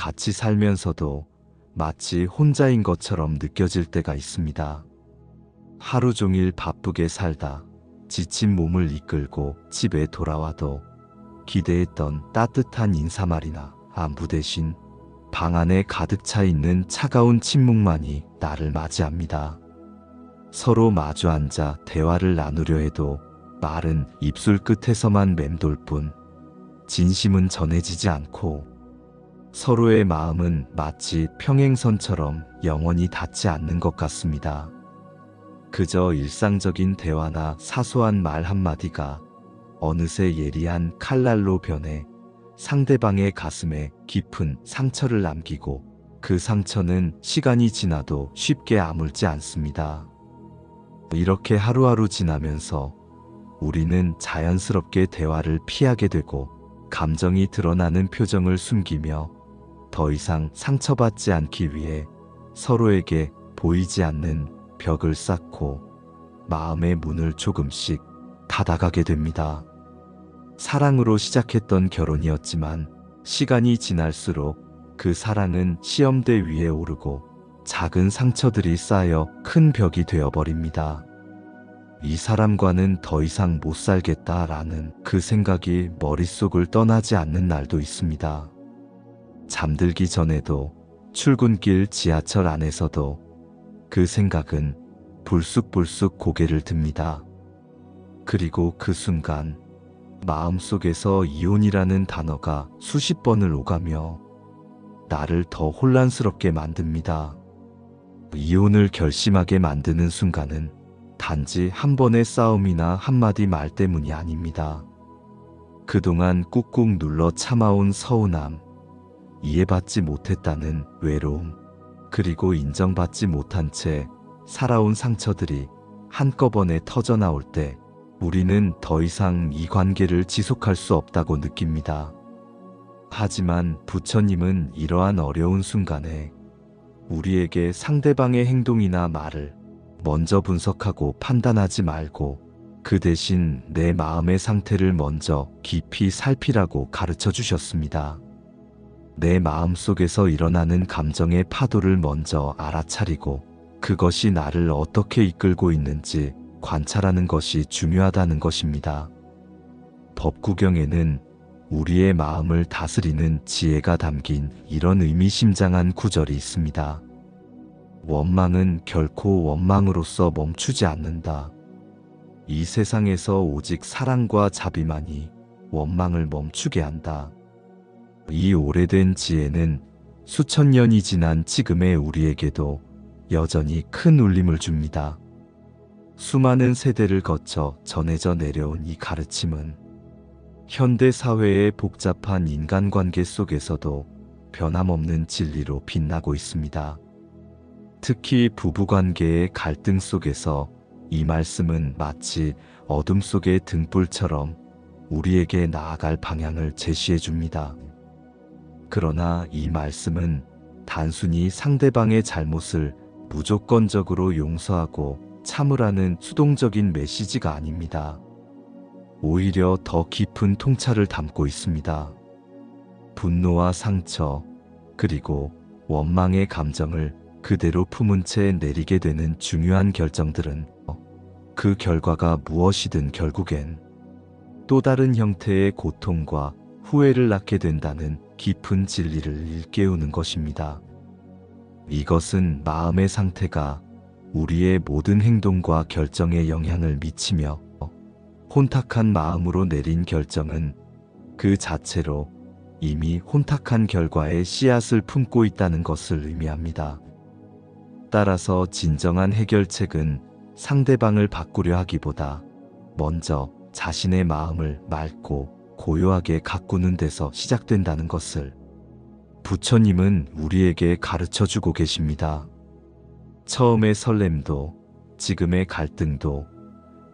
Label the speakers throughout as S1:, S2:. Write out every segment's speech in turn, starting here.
S1: 같이 살면서도 마치 혼자인 것처럼 느껴질 때가 있습니다. 하루 종일 바쁘게 살다 지친 몸을 이끌고 집에 돌아와도 기대했던 따뜻한 인사말이나 안부 대신 방 안에 가득 차 있는 차가운 침묵만이 나를 맞이합니다. 서로 마주 앉아 대화를 나누려 해도 말은 입술 끝에서만 맴돌 뿐 진심은 전해지지 않고 서로의 마음은 마치 평행선처럼 영원히 닿지 않는 것 같습니다. 그저 일상적인 대화나 사소한 말 한마디가 어느새 예리한 칼날로 변해 상대방의 가슴에 깊은 상처를 남기고 그 상처는 시간이 지나도 쉽게 아물지 않습니다. 이렇게 하루하루 지나면서 우리는 자연스럽게 대화를 피하게 되고 감정이 드러나는 표정을 숨기며 더 이상 상처받지 않기 위해 서로에게 보이지 않는 벽을 쌓고 마음의 문을 조금씩 닫아가게 됩니다. 사랑으로 시작했던 결혼이었지만 시간이 지날수록 그 사랑은 시험대 위에 오르고 작은 상처들이 쌓여 큰 벽이 되어버립니다. 이 사람과는 더 이상 못 살겠다라는 그 생각이 머릿속을 떠나지 않는 날도 있습니다. 잠들기 전에도 출근길 지하철 안에서도 그 생각은 불쑥불쑥 고개를 듭니다. 그리고 그 순간 마음속에서 이혼이라는 단어가 수십 번을 오가며 나를 더 혼란스럽게 만듭니다. 이혼을 결심하게 만드는 순간은 단지 한 번의 싸움이나 한마디 말 때문이 아닙니다. 그동안 꾹꾹 눌러 참아온 서운함, 이해받지 못했다는 외로움, 그리고 인정받지 못한 채 살아온 상처들이 한꺼번에 터져나올 때 우리는 더 이상 이 관계를 지속할 수 없다고 느낍니다. 하지만 부처님은 이러한 어려운 순간에 우리에게 상대방의 행동이나 말을 먼저 분석하고 판단하지 말고 그 대신 내 마음의 상태를 먼저 깊이 살피라고 가르쳐 주셨습니다. 내 마음 속에서 일어나는 감정의 파도를 먼저 알아차리고 그것이 나를 어떻게 이끌고 있는지 관찰하는 것이 중요하다는 것입니다. 법구경에는 우리의 마음을 다스리는 지혜가 담긴 이런 의미심장한 구절이 있습니다. 원망은 결코 원망으로서 멈추지 않는다. 이 세상에서 오직 사랑과 자비만이 원망을 멈추게 한다. 이 오래된 지혜는 수천 년이 지난 지금의 우리에게도 여전히 큰 울림을 줍니다. 수많은 세대를 거쳐 전해져 내려온 이 가르침은 현대 사회의 복잡한 인간관계 속에서도 변함없는 진리로 빛나고 있습니다. 특히 부부관계의 갈등 속에서 이 말씀은 마치 어둠 속의 등불처럼 우리에게 나아갈 방향을 제시해 줍니다. 그러나 이 말씀은 단순히 상대방의 잘못을 무조건적으로 용서하고 참으라는 수동적인 메시지가 아닙니다. 오히려 더 깊은 통찰을 담고 있습니다. 분노와 상처, 그리고 원망의 감정을 그대로 품은 채 내리게 되는 중요한 결정들은 그 결과가 무엇이든 결국엔 또 다른 형태의 고통과 후회를 낳게 된다는 깊은 진리를 일깨우는 것입니다. 이것은 마음의 상태가 우리의 모든 행동과 결정에 영향을 미치며 혼탁한 마음으로 내린 결정은 그 자체로 이미 혼탁한 결과의 씨앗을 품고 있다는 것을 의미합니다. 따라서 진정한 해결책은 상대방을 바꾸려 하기보다 먼저 자신의 마음을 맑고 고요하게 가꾸는 데서 시작된다는 것을 부처님은 우리에게 가르쳐주고 계십니다. 처음의 설렘도 지금의 갈등도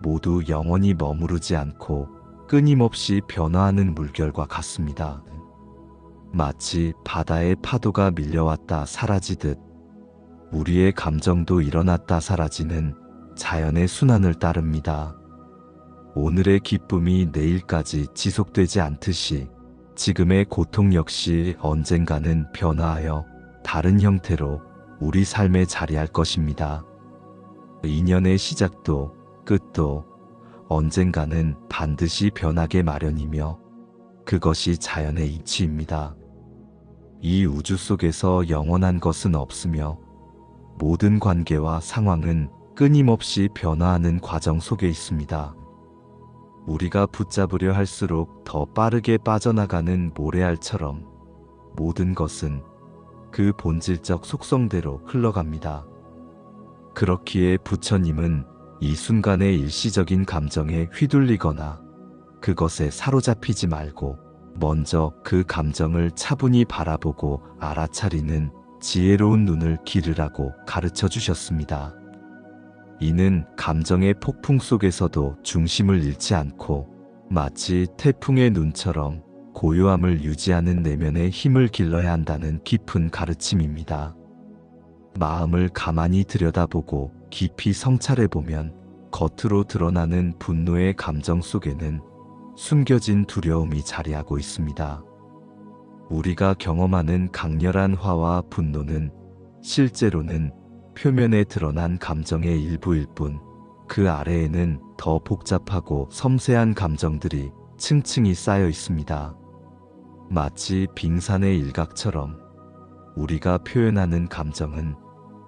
S1: 모두 영원히 머무르지 않고 끊임없이 변화하는 물결과 같습니다. 마치 바다의 파도가 밀려왔다 사라지듯 우리의 감정도 일어났다 사라지는 자연의 순환을 따릅니다. 오늘의 기쁨이 내일까지 지속되지 않듯이 지금의 고통 역시 언젠가는 변화하여 다른 형태로 우리 삶에 자리할 것입니다. 인연의 시작도 끝도 언젠가는 반드시 변하게 마련이며 그것이 자연의 이치입니다. 이 우주 속에서 영원한 것은 없으며 모든 관계와 상황은 끊임없이 변화하는 과정 속에 있습니다. 우리가 붙잡으려 할수록 더 빠르게 빠져나가는 모래알처럼 모든 것은 그 본질적 속성대로 흘러갑니다. 그렇기에 부처님은 이 순간의 일시적인 감정에 휘둘리거나 그것에 사로잡히지 말고 먼저 그 감정을 차분히 바라보고 알아차리는 지혜로운 눈을 기르라고 가르쳐 주셨습니다. 이는 감정의 폭풍 속에서도 중심을 잃지 않고 마치 태풍의 눈처럼 고요함을 유지하는 내면의 힘을 길러야 한다는 깊은 가르침입니다. 마음을 가만히 들여다보고 깊이 성찰해보면 겉으로 드러나는 분노의 감정 속에는 숨겨진 두려움이 자리하고 있습니다. 우리가 경험하는 강렬한 화와 분노는 실제로는 표면에 드러난 감정의 일부일 뿐, 그 아래에는 더 복잡하고 섬세한 감정들이 층층이 쌓여 있습니다. 마치 빙산의 일각처럼 우리가 표현하는 감정은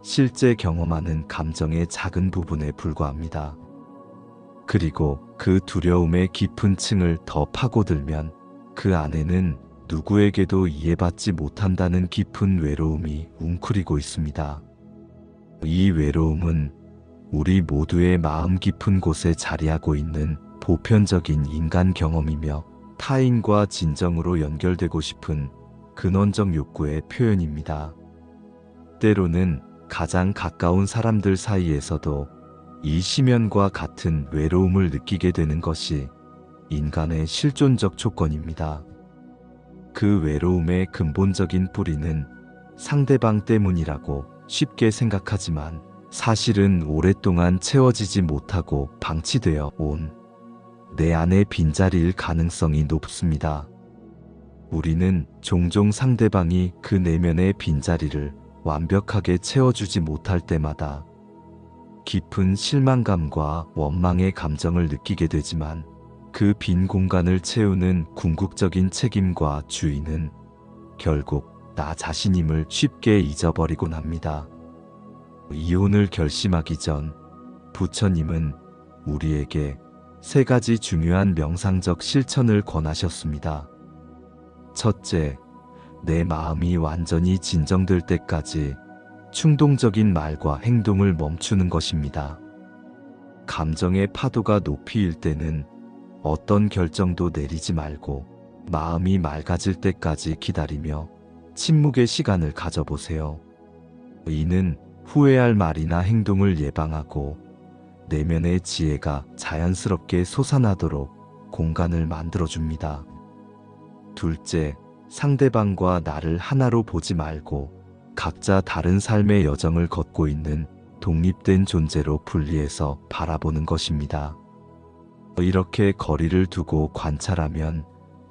S1: 실제 경험하는 감정의 작은 부분에 불과합니다. 그리고 그 두려움의 깊은 층을 더 파고들면 그 안에는 누구에게도 이해받지 못한다는 깊은 외로움이 웅크리고 있습니다. 이 외로움은 우리 모두의 마음 깊은 곳에 자리하고 있는 보편적인 인간 경험이며 타인과 진정으로 연결되고 싶은 근원적 욕구의 표현입니다. 때로는 가장 가까운 사람들 사이에서도 이 심연과 같은 외로움을 느끼게 되는 것이 인간의 실존적 조건입니다. 그 외로움의 근본적인 뿌리는 상대방 때문이라고 쉽게 생각하지만 사실은 오랫동안 채워지지 못하고 방치되어 온 내 안의 빈자리일 가능성이 높습니다. 우리는 종종 상대방이 그 내면의 빈자리를 완벽하게 채워주지 못할 때마다 깊은 실망감과 원망의 감정을 느끼게 되지만 그 빈 공간을 채우는 궁극적인 책임과 주인은 결국 나 자신임을 쉽게 잊어버리곤 합니다. 이혼을 결심하기 전 부처님은 우리에게 3가지 중요한 명상적 실천을 권하셨습니다. 첫째, 내 마음이 완전히 진정될 때까지 충동적인 말과 행동을 멈추는 것입니다. 감정의 파도가 높이 일 때는 어떤 결정도 내리지 말고 마음이 맑아질 때까지 기다리며 침묵의 시간을 가져보세요. 이는 후회할 말이나 행동을 예방하고 내면의 지혜가 자연스럽게 솟아나도록 공간을 만들어줍니다. 둘째, 상대방과 나를 하나로 보지 말고 각자 다른 삶의 여정을 걷고 있는 독립된 존재로 분리해서 바라보는 것입니다. 이렇게 거리를 두고 관찰하면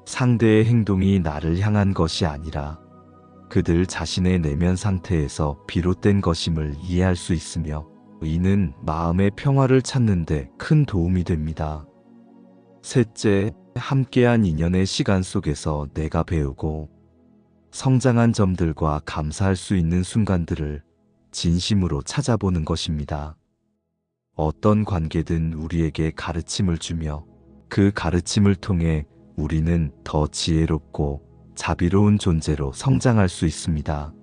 S1: 상대의 행동이 나를 향한 것이 아니라 그들 자신의 내면 상태에서 비롯된 것임을 이해할 수 있으며 이는 마음의 평화를 찾는 데 큰 도움이 됩니다. 셋째, 함께한 인연의 시간 속에서 내가 배우고 성장한 점들과 감사할 수 있는 순간들을 진심으로 찾아보는 것입니다. 어떤 관계든 우리에게 가르침을 주며 그 가르침을 통해 우리는 더 지혜롭고 자비로운 존재로 성장할 수 있습니다.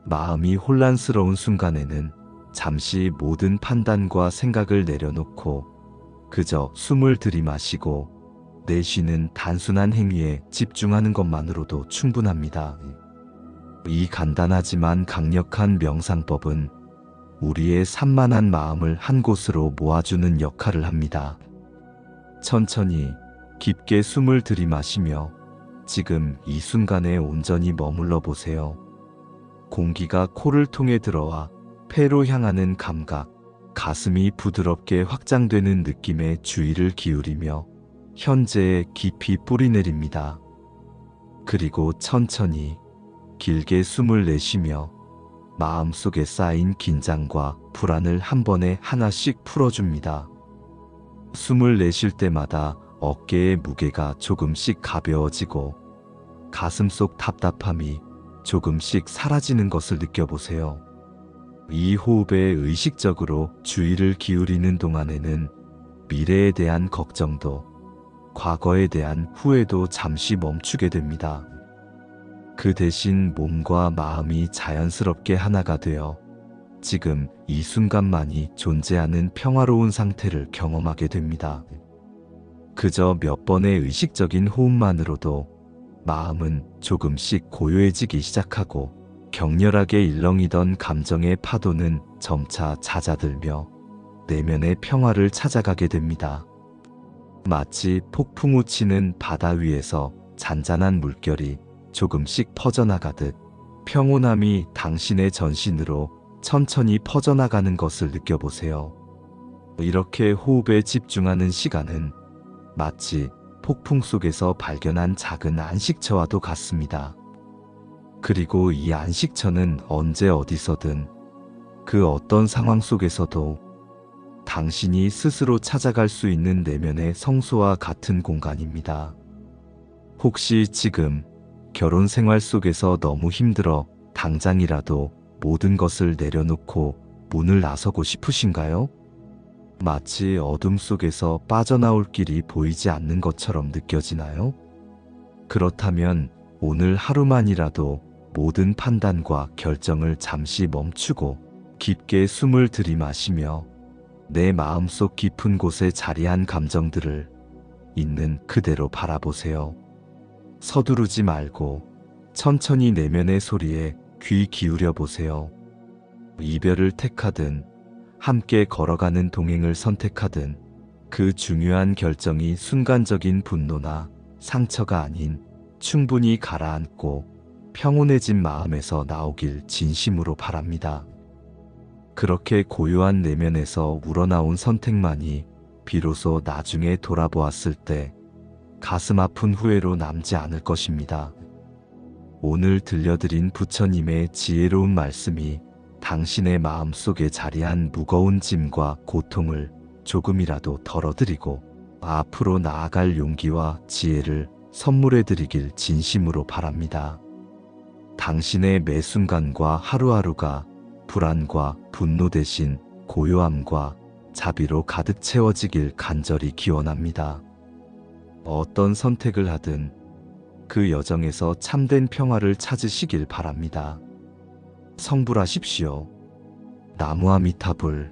S1: 마음이 혼란스러운 순간에는 잠시 모든 판단과 생각을 내려놓고 그저 숨을 들이마시고 내쉬는 단순한 행위에 집중하는 것만으로도 충분합니다. 이 간단하지만 강력한 명상법은 우리의 산만한 마음을 한 곳으로 모아주는 역할을 합니다. 천천히 깊게 숨을 들이마시며 지금 이 순간에 온전히 머물러 보세요. 공기가 코를 통해 들어와 폐로 향하는 감각, 가슴이 부드럽게 확장되는 느낌에 주의를 기울이며 현재에 깊이 뿌리내립니다. 그리고 천천히 길게 숨을 내쉬며 마음속에 쌓인 긴장과 불안을 한 번에 하나씩 풀어줍니다. 숨을 내쉴 때마다 어깨의 무게가 조금씩 가벼워지고 가슴속 답답함이 조금씩 사라지는 것을 느껴보세요. 이 호흡에 의식적으로 주의를 기울이는 동안에는 미래에 대한 걱정도 과거에 대한 후회도 잠시 멈추게 됩니다. 그 대신 몸과 마음이 자연스럽게 하나가 되어 지금 이 순간만이 존재하는 평화로운 상태를 경험하게 됩니다. 그저 몇 번의 의식적인 호흡만으로도 마음은 조금씩 고요해지기 시작하고 격렬하게 일렁이던 감정의 파도는 점차 잦아들며 내면의 평화를 찾아가게 됩니다. 마치 폭풍우 치는 바다 위에서 잔잔한 물결이 조금씩 퍼져나가듯 평온함이 당신의 전신으로 천천히 퍼져나가는 것을 느껴보세요. 이렇게 호흡에 집중하는 시간은 마치 폭풍 속에서 발견한 작은 안식처와도 같습니다. 그리고 이 안식처는 언제 어디서든 그 어떤 상황 속에서도 당신이 스스로 찾아갈 수 있는 내면의 성소와 같은 공간입니다. 혹시 지금 결혼 생활 속에서 너무 힘들어 당장이라도 모든 것을 내려놓고 문을 나서고 싶으신가요? 마치 어둠 속에서 빠져나올 길이 보이지 않는 것처럼 느껴지나요? 그렇다면 오늘 하루만이라도 모든 판단과 결정을 잠시 멈추고 깊게 숨을 들이마시며 내 마음속 깊은 곳에 자리한 감정들을 있는 그대로 바라보세요. 서두르지 말고 천천히 내면의 소리에 귀 기울여 보세요. 이별을 택하든 함께 걸어가는 동행을 선택하든 그 중요한 결정이 순간적인 분노나 상처가 아닌 충분히 가라앉고 평온해진 마음에서 나오길 진심으로 바랍니다. 그렇게 고요한 내면에서 우러나온 선택만이 비로소 나중에 돌아보았을 때 가슴 아픈 후회로 남지 않을 것입니다. 오늘 들려드린 부처님의 지혜로운 말씀이 당신의 마음속에 자리한 무거운 짐과 고통을 조금이라도 덜어드리고 앞으로 나아갈 용기와 지혜를 선물해드리길 진심으로 바랍니다. 당신의 매 순간과 하루하루가 불안과 분노 대신 고요함과 자비로 가득 채워지길 간절히 기원합니다. 어떤 선택을 하든 그 여정에서 참된 평화를 찾으시길 바랍니다. 성불하십시오. 나무아미타불.